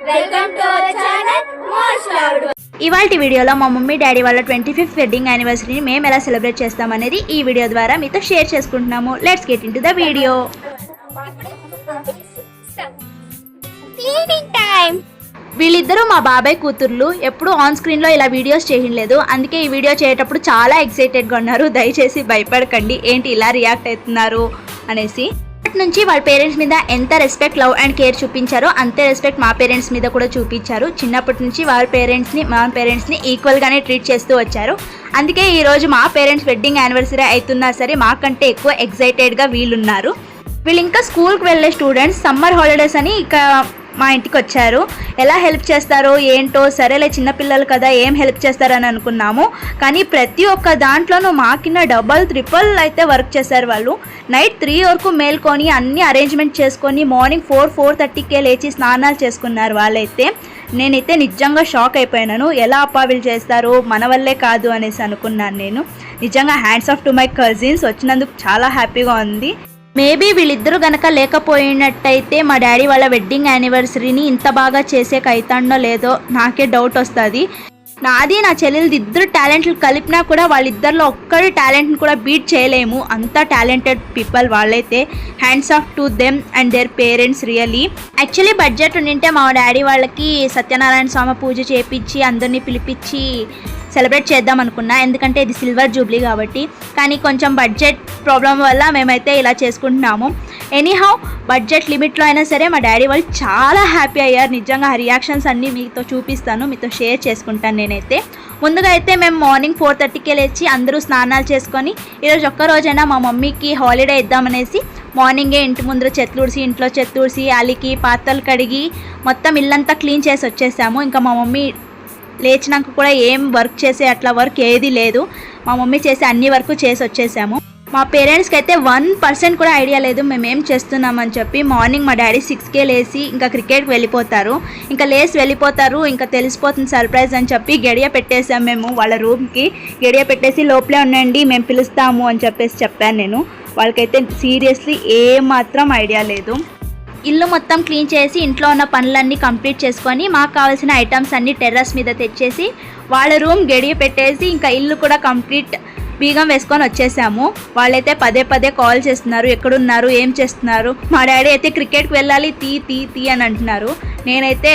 Welcome to our channel most loved. ఇవాల్టి వీడియోలో మా మమ్మీ డాడీ వాళ్ళ 25th వెడ్డింగ్ యానివర్సరీని మేము ఎలా సెలబ్రేట్ చేస్తామనేది ఈ వీడియో ద్వారా మీతో షేర్ చేసుకుంటున్నాము. Let's get into the video. Cleaning time. వీళ్ళిద్దరూ మా బాబాయ్ కూతుర్లు. ఎప్పుడు ఆన్ స్క్రీన్లో ఇలా వీడియోస్ చేయలేదు, అందుకే ఈ వీడియో చేసేటప్పుడు చాలా ఎక్సైటెడ్గా ఉన్నారు. దయచేసి భయపడకండి, ఏంటి ఇలా రియాక్ట్ అవుతున్నారు అనేసి. అప్పటి నుంచి వాళ్ళ పేరెంట్స్ మీద ఎంత రెస్పెక్ట్, లవ్ అండ్ కేర్ చూపించారో అంతే రెస్పెక్ట్ మా పేరెంట్స్ మీద కూడా చూపించారు. చిన్నప్పటి నుంచి వాళ్ళ పేరెంట్స్ని మా పేరెంట్స్ని ఈక్వల్గానే ట్రీట్ చేస్తూ వచ్చారు. అందుకే ఈరోజు మా పేరెంట్స్ వెడ్డింగ్ యానివర్సరీ అవుతున్నా సరే మాకంటే ఎక్కువ ఎక్సైటెడ్గా వీళ్ళున్నారు. వీళ్ళు ఇంకా స్కూల్కి వెళ్ళే స్టూడెంట్స్. సమ్మర్ హాలిడేస్ అని ఇక మా ఇంటికి వచ్చారు. ఎలా హెల్ప్ చేస్తారో ఏంటో, సరేలే చిన్నపిల్లలు కదా ఏం హెల్ప్ చేస్తారని అనుకున్నాము. కానీ ప్రతి ఒక్క దాంట్లోనూ మాకిన్న డబల్ ట్రిపుల్ అయితే వర్క్ చేశారు వాళ్ళు. నైట్ 3 వరకు మేల్కొని అన్ని అరేంజ్మెంట్ చేసుకొని మార్నింగ్ 4-4:30కే లేచి స్నానాలు చేసుకున్నారు వాళ్ళైతే. నేనైతే నిజంగా షాక్ అయిపోయినాను. ఎలా అప్పా వీళ్ళు చేస్తారు, మన వల్లే కాదు అనేసి అనుకున్నాను నేను. నిజంగా hands off to my cousins. వచ్చినందుకు చాలా హ్యాపీగా ఉంది. మేబీ వీళ్ళిద్దరూ గనక లేకపోయినట్టయితే మా డాడీ వాళ్ళ వెడ్డింగ్ యానివర్సరీని ఇంత బాగా చేసేకైతాండో లేదో నాకే డౌట్ వస్తుంది. నాది నా చెల్లెలది ఇద్దరు టాలెంట్లు కలిపినా కూడా వాళ్ళిద్దరిలో ఒక్కరి టాలెంట్ని కూడా బీట్ చేయలేము. అంత టాలెంటెడ్ పీపుల్ వాళ్ళైతే. Hands off to them and their parents really. Actually budget ఉండింటే మా డాడీ వాళ్ళకి సత్యనారాయణ స్వామి పూజ చేపించి అందరినీ పిలిపించి సెలబ్రేట్ చేద్దాం అనుకున్నా, ఎందుకంటే ఇది సిల్వర్ జూబ్లీ కాబట్టి. కానీ కొంచెం బడ్జెట్ ప్రాబ్లం వల్ల మేమైతే ఇలా చేసుకుంటున్నాము. ఎనీహౌ బడ్జెట్ లిమిట్లో అయినా సరే మా డాడీ వాళ్ళు చాలా హ్యాపీ అయ్యారు. నిజంగా ఆ రియాక్షన్స్ అన్నీ మీతో చూపిస్తాను, మీతో షేర్ చేసుకుంటాను నేనైతే. ముందుగా అయితే మేము మార్నింగ్ 4:30కే లేచి అందరూ స్నానాలు చేసుకొని ఈరోజు ఒక్కరోజైనా మా మమ్మీకి హాలిడే ఇద్దామనేసి మార్నింగే ఇంటి ముందర చెత్తూడ్చి, ఇంట్లో చెత్తూడ్చి, అలికి పాత్రలు కడిగి మొత్తం ఇల్లంతా క్లీన్ చేసి వచ్చేసాము. ఇంకా మా మమ్మీ లేచినాక కూడా ఏం వర్క్ చేసే అట్లా వర్క్ ఏది లేదు. మా మమ్మీ చేసే అన్ని వర్క్ చేసి వచ్చేసాము. మా పేరెంట్స్కి అయితే 1% కూడా ఐడియా లేదు మేమేం చేస్తున్నామని చెప్పి. మార్నింగ్ మా డాడీ 6కే లేచి ఇంకా క్రికెట్కి వెళ్ళిపోతారు. ఇంకా లేచి వెళ్ళిపోతారు, ఇంకా తెలిసిపోతుంది సర్ప్రైజ్ అని చెప్పి గడియ పెట్టేసాం మేము వాళ్ళ రూమ్కి. గడియ పెట్టేసి లోపలే ఉండండి మేము పిలుస్తాము అని చెప్పాను నేను. వాళ్ళకైతే సీరియస్లీ ఏమాత్రం ఐడియా లేదు. ఇల్లు మొత్తం క్లీన్ చేసి ఇంట్లో ఉన్న పనులన్నీ కంప్లీట్ చేసుకొని మాకు కావాల్సిన ఐటమ్స్ అన్నీ టెర్రస్ మీద తెచ్చేసి వాళ్ళ రూమ్ గడియ పెట్టేసి ఇంకా ఇల్లు కూడా కంప్లీట్ బీగం వేసుకొని వచ్చేసాము. వాళ్ళైతే పదే కాల్ చేస్తున్నారు, ఎక్కడున్నారు, ఏం చేస్తున్నారు. మా డాడీ అయితే క్రికెట్కి వెళ్ళాలి తీ అని అంటున్నారు. నేనైతే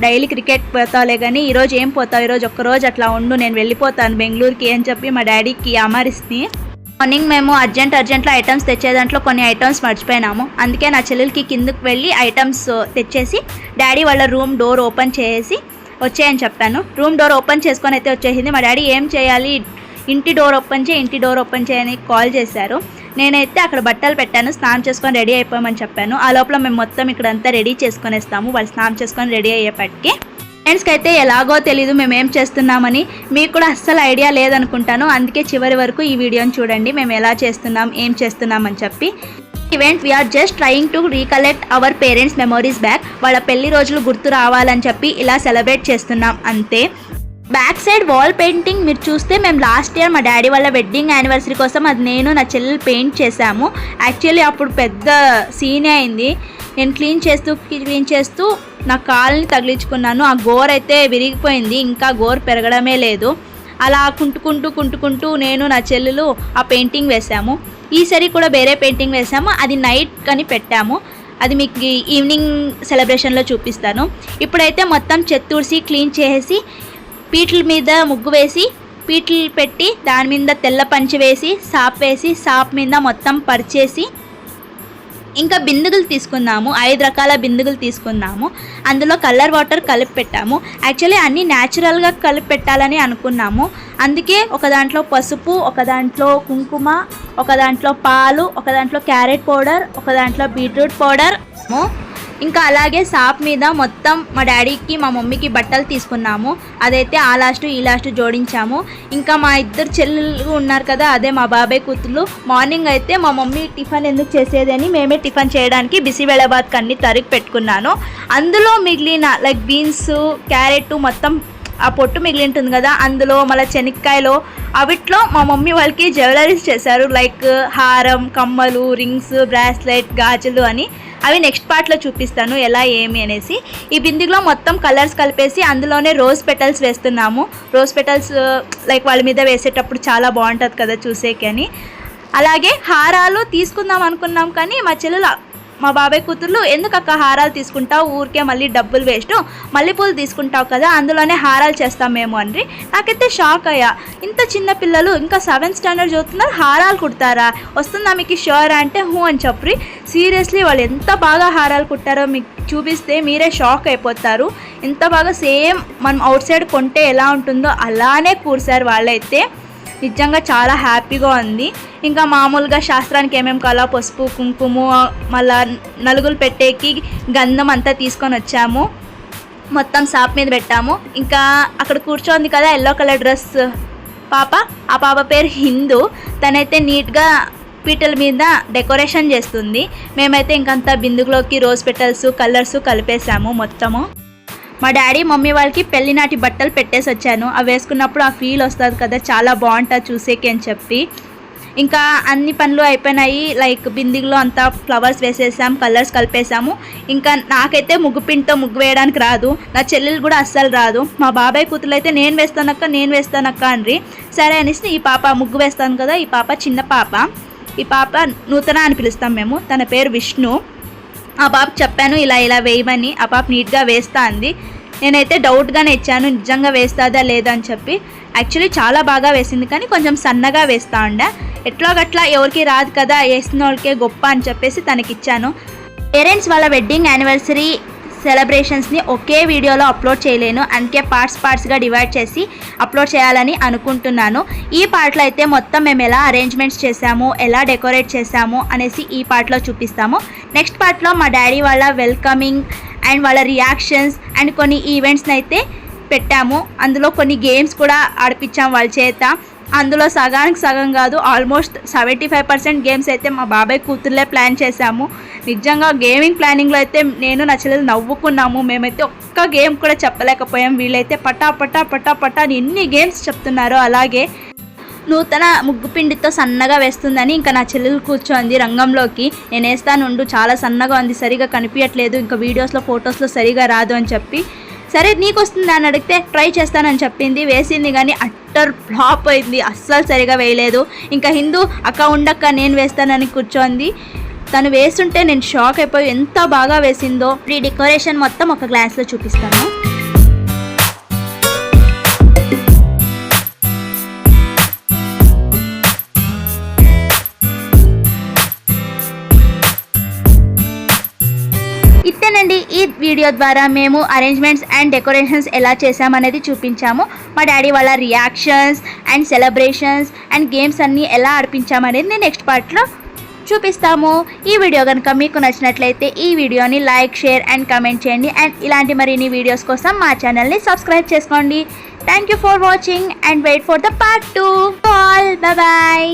డైలీ క్రికెట్ పోతావులే కానీ ఈరోజు ఏం పోతావు, ఈరోజు ఒక్కరోజు అట్లా ఉండు, నేను వెళ్ళిపోతాను బెంగళూరుకి అని చెప్పి మా డాడీకి అమరిస్తే. మార్నింగ్ మేము అర్జెంట్లో ఐటమ్స్ తెచ్చే దాంట్లో కొన్ని ఐటమ్స్ మర్చిపోయినాము. అందుకే నా చెల్లెలకి కిందకి వెళ్ళి ఐటమ్స్ తెచ్చేసి డాడీ వాళ్ళ రూమ్ డోర్ ఓపెన్ చేసి వచ్చేయని చెప్పాను. రూమ్ డోర్ ఓపెన్ చేసుకొని అయితే వచ్చేసింది. మా డాడీ ఏం చేయాలి, ఇంటి డోర్ ఓపెన్ చేయని కాల్ చేశారు. నేనైతే అక్కడ బట్టలు పెట్టాను, స్నానం చేసుకొని రెడీ అయిపోయామని చెప్పాను. ఆ లోపల మేము మొత్తం ఇక్కడంతా రెడీ చేసుకొనేస్తాము. వాళ్ళు స్నానం చేసుకొని రెడీ అయ్యేపటికి. ఫ్రెండ్స్కి అయితే ఎలాగో తెలీదు మేమేం చేస్తున్నామని. మీకు కూడా అస్సలు ఐడియా లేదనుకుంటాను. అందుకే చివరి వరకు ఈ వీడియోని చూడండి, మేము ఎలా చేస్తున్నాం, ఏం చేస్తున్నాం అని చెప్పి. Event we are just trying to recollect our parents memories back. వాళ్ళ పెళ్లి రోజులు గుర్తు రావాలని చెప్పి ఇలా సెలబ్రేట్ చేస్తున్నాం అంతే. బ్యాక్ సైడ్ వాల్ పెయింటింగ్ మీరు చూస్తే మేము లాస్ట్ ఇయర్ మా డాడీ వాళ్ళ వెడ్డింగ్ యానివర్సరీ కోసం అది నేను నా చెల్లెలు పెయింట్ చేశాము. యాక్చువల్లీ అప్పుడు పెద్ద సీనే అయింది. నేను క్లీన్ చేస్తూ నా కాల్ని తగిలించుకున్నాను. ఆ గోర్ అయితే విరిగిపోయింది, ఇంకా గోర్ పెరగడమే లేదు. అలా కుంటుకుంటూ నేను నా చెల్లెలు ఆ పెయింటింగ్ వేసాము. ఈసారి కూడా వేరే పెయింటింగ్ వేసాము, అది నైట్ అని పెట్టాము. అది మీకు ఈవినింగ్ సెలబ్రేషన్లో చూపిస్తాను. ఇప్పుడైతే మొత్తం చెత్తూడ్చి క్లీన్ చేసి పీటల మీద ముగ్గు వేసి పీటలు పెట్టి దాని మీద తెల్ల పంచి వేసి సాప్ మీద మొత్తం పరిచేసి ఇంకా బిందుగులు తీసుకున్నాము. 5 రకాల బిందుగులు తీసుకున్నాము. అందులో కలర్ వాటర్ కలిపి పెట్టాము. యాక్చువల్లీ అన్నీ న్యాచురల్గా కలిపి పెట్టాలని అనుకున్నాము. అందుకే ఒక దాంట్లో పసుపు, ఒక దాంట్లో కుంకుమ, ఒక దాంట్లో పాలు, ఒక దాంట్లో క్యారెట్ పౌడర్, ఒక దాంట్లో బీట్రూట్ పౌడర్, ఇంకా అలాగే సాప్ మీద మొత్తం మా డాడీకి మా మమ్మీకి బట్టలు తీసుకున్నాము. అదైతే ఆ లాస్ట్ ఈ లాస్ట్ జోడించాము. ఇంకా మా ఇద్దరు చెల్లెలు ఉన్నారు కదా, అదే మా బాబాయ్ కూతుళ్ళు. మార్నింగ్ అయితే మా మమ్మీ టిఫిన్ ఎందుకు చేసేదని మేమే టిఫిన్ చేయడానికి బిసిబెళబాద్కి అన్ని తరిగి పెట్టుకున్నాను. అందులో మిగిలిన లైక్ బీన్స్, క్యారెట్ మొత్తం ఆ పొట్టు మిగిలి ఉంటుంది కదా, అందులో మళ్ళీ శనక్కాయలు అవిట్లో మా మమ్మీ వాళ్ళకి జ్యువెలరీస్ చేశారు. లైక్ హారం, కమ్మలు, రింగ్స్, బ్రాస్లెట్, గాజులు అని అవి నెక్స్ట్ పార్ట్లో చూపిస్తాను ఎలా ఏమి అనేసి. ఈ బిందెలో మొత్తం కలర్స్ కలిపేసి అందులోనే రోజ్ పెటల్స్ వేస్తున్నాము. రోజ్ పెటల్స్ లైక్ వాళ్ళ మీద వేసేటప్పుడు చాలా బాగుంటుంది కదా చూసేకి అని. అలాగే హారాలు తీసుకుందాం అనుకున్నాం కానీ మా బాబాయ్ కూతుర్లు ఎందుకు అక్క హారాలు తీసుకుంటావు, ఊరికే మళ్ళీ డబ్బులు వేస్ట్, మల్లెపూలు తీసుకుంటావు కదా అందులోనే హారాలు చేస్తాం మేము అని. నాకైతే షాక్ అయ్యా, ఇంత చిన్న పిల్లలు ఇంకా 7th స్టాండర్డ్ చదువుతున్నారు, హారాలు కుడతారా, వస్తుందా మీకు షూర్ అంటే హూ అని చెప్పి. సీరియస్లీ వాళ్ళు ఎంత బాగా హారాలు కుట్టారో మీకు చూపిస్తే మీరే షాక్ అయిపోతారు. ఎంత బాగా సేమ్ మనం అవుట్ సైడ్ కొంటే ఎలా ఉంటుందో అలానే కూర్చారు వాళ్ళైతే. నిజంగా చాలా హ్యాపీగా ఉంది. ఇంకా మామూలుగా శాస్త్రానికి ఏమేమి కావాలో పసుపు కుంకుమ మళ్ళా నలుగులు పెట్టేకి గంధం అంతా తీసుకొని వచ్చాము. మొత్తం షాప్ మీద పెట్టాము. ఇంకా అక్కడ కూర్చోంది కదా ఎల్లో కలర్ డ్రెస్ పాప, ఆ పాప పేరు హిందూ. తనైతే నీట్గా పీటల మీద డెకరేషన్ చేస్తుంది. మేమైతే ఇంకంతా బిందులోకి రోజ్ పెటల్స్ కలర్స్ కలిపేసాము మొత్తము. మా డాడీ మమ్మీ వాళ్ళకి పెళ్లి నాటి బట్టలు పెట్టేసి వచ్చాను. అవి వేసుకున్నప్పుడు ఆ ఫీల్ వస్తుంది కదా, చాలా బాగుంటుంది చూసేకి అని చెప్పి. ఇంకా అన్ని పనులు అయిపోయినాయి. లైక్ బిందిలో అంతా ఫ్లవర్స్ వేసేసాం, కలర్స్ కలిపేసాము. ఇంకా నాకైతే ముగ్గుపిండితో ముగ్గు వేయడానికి రాదు, నా చెల్లెలు కూడా అస్సలు రాదు. మా బాబాయ్ కూతురు అయితే నేను వేస్తానక్క అండ్రి. సరే అనేసి ఈ పాప ముగ్గు వేస్తాను కదా, ఈ పాప చిన్న పాప, ఈ పాప నూతన అని పిలుస్తాం మేము, తన పేరు విష్ణు. ఆ పాప చెప్పాను ఇలా వేయమని, ఆ పాప నీట్గా వేస్తా అంది. నేనైతే డౌట్గానే ఇచ్చాను నిజంగా వేస్తుందా లేదా అని చెప్పి. యాక్చువల్లీ చాలా బాగా వేసింది కానీ కొంచెం సన్నగా వేస్తూ ఉండే. ఎట్లాగట్లా ఎవరికి రాదు కదా, వేసిన వాళ్ళకే గొప్ప అని చెప్పేసి తనకిచ్చాను. పేరెంట్స్ వాళ్ళ వెడ్డింగ్ యానివర్సరీ సెలబ్రేషన్స్ని ఒకే వీడియోలో అప్లోడ్ చేయలేను, అందుకే పార్ట్స్గా డివైడ్ చేసి అప్లోడ్ చేయాలని అనుకుంటున్నాను. ఈ పార్ట్లో అయితే మొత్తం మేము ఎలా అరేంజ్మెంట్స్ చేసాము, ఎలా డెకరేట్ చేసాము అనేసి ఈ పార్ట్లో చూపిస్తాము. నెక్స్ట్ పార్ట్లో మా డాడీ వాళ్ళ వెల్కమింగ్ అండ్ వాళ్ళ రియాక్షన్స్ అండ్ కొన్ని ఈవెంట్స్ని అయితే పెట్టాము. అందులో కొన్ని గేమ్స్ కూడా ఆడిపించాము వాళ్ళ చేత. అందులో సగానికి సగం కాదు, ఆల్మోస్ట్ 75% గేమ్స్ అయితే మా బాబాయ్ కూతుర్లే ప్లాన్ చేశాము. నిజంగా గేమింగ్ ప్లానింగ్లో అయితే నేను నా చెల్లెలు నవ్వుకున్నాము. మేమైతే ఒక్క గేమ్ కూడా చెప్పలేకపోయాం. వీళ్ళైతే పటా అని ఎన్ని గేమ్స్ చెప్తున్నారో. అలాగే నూతన ముగ్గుపిండితో సన్నగా వేస్తుందని ఇంకా నా చెల్లెలు కూర్చోంది రంగంలోకి. నేను వేస్తానుండు, చాలా సన్నగా ఉంది, సరిగా కనిపించట్లేదు, ఇంకా వీడియోస్లో ఫొటోస్లో సరిగా రాదు అని చెప్పి. సరే నీకు వస్తుందా అని అడిగితే ట్రై చేస్తానని చెప్పింది. వేసింది కానీ అట్టర్ ఫ్లాప్ అయింది, అస్సలు సరిగా వేయలేదు. ఇంకా హిందూ అక్క ఉండక్క నేను వేస్తానని కూర్చోంది. తను వేస్తుంటే నేను షాక్ అయిపోయి ఎంత బాగా వేసిందో. ఈ డెకరేషన్ మొత్తం ఒక గ్లాస్లో చూపిస్తాను. ఇంతేనండి, ఈ వీడియో ద్వారా మేము అరేంజ్మెంట్స్ అండ్ డెకరేషన్స్ ఎలా చేసామనేది చూపించాము. మా డాడీ వాళ్ళ reactions and celebrations and games అన్నీ ఎలా ఆడిపించామనేది నేను నెక్స్ట్ పార్ట్లో చూపిస్తాము. ఈ వీడియో కనుక మీకు నచ్చినట్లయితే ఈ వీడియోని లైక్, షేర్ అండ్ కామెంట్ చేయండి. అండ్ ఇలాంటి మరిన్ని వీడియోస్ కోసం మా ఛానల్ని సబ్స్క్రైబ్ చేసుకోండి. Thank you for watching and wait for the part 2. All bye.